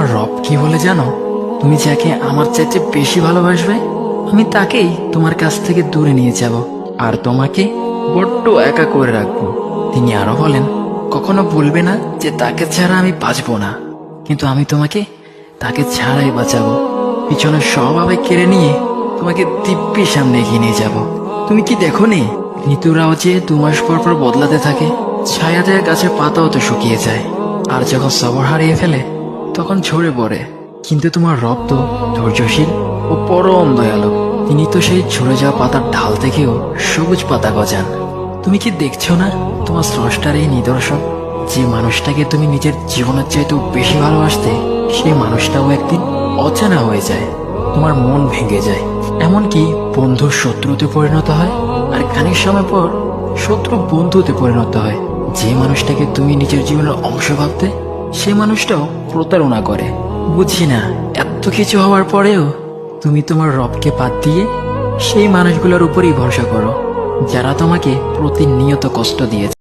তোমার রব কি বলে জানো? তুমি যাকে আমার চাইতে বেশি ভালোবাসবে, আমি তাকেই তোমার কাছ থেকে দূরে নিয়ে যাব আর তোমাকে বড্ড একা করে রাখবো। তিনি আরো বলেন, কখনো বলবে না যে তাকে ছাড়া আমি বাঁচবো না, কিন্তু আমি তোমাকে তাকে ছাড়াই বাঁচাবো। পিছনে সব আবেগ কেড়ে নিয়ে তোমাকে দিব্যি সামনে এগিয়ে নিয়ে যাব। তুমি কি দেখো নি, ঋতুরাও যে 2 মাস পর পর বদলাতে থাকে, ছায়া দেয়া গাছের পাতাও তো শুকিয়ে যায়, আর যখন সবর হারিয়ে ফেলে তখন ঝরে পড়ে। কিন্তু তোমার রব তো ধৈর্যশীল ও পরম দয়ালু। তিনি তো সেই ঝরে যাওয়া পাতার ঢাল থেকেও সবুজ পাতা গজান। তুমি কি দেখছো না তোমার স্রষ্টার এই নিদর্শন? যে মানুষটাকে তুমি নিজের জীবনের চাইতেও বেশি ভালোবাসতে, সেই মানুষটাও একদিন অচেনা হয়ে যায়, তোমার মন ভেঙে যায়, এমনকি বন্ধু শত্রুতে পরিণত হয়, আর খানিক সময় পর শত্রু বন্ধুতে পরিণত হয়। যে মানুষটাকে তুমি নিজের জীবনের অংশ ভাবতে, সে মানুষটাও প্রতারণা করে। বুঝি না, এত কিছু হওয়ার পরেও তুমি তোমার রবকে বাদ দিয়ে সেই মানুষগুলোর উপরই ভরসা করো, যারা তোমাকে প্রতিনিয়ত কষ্ট দিয়েছে।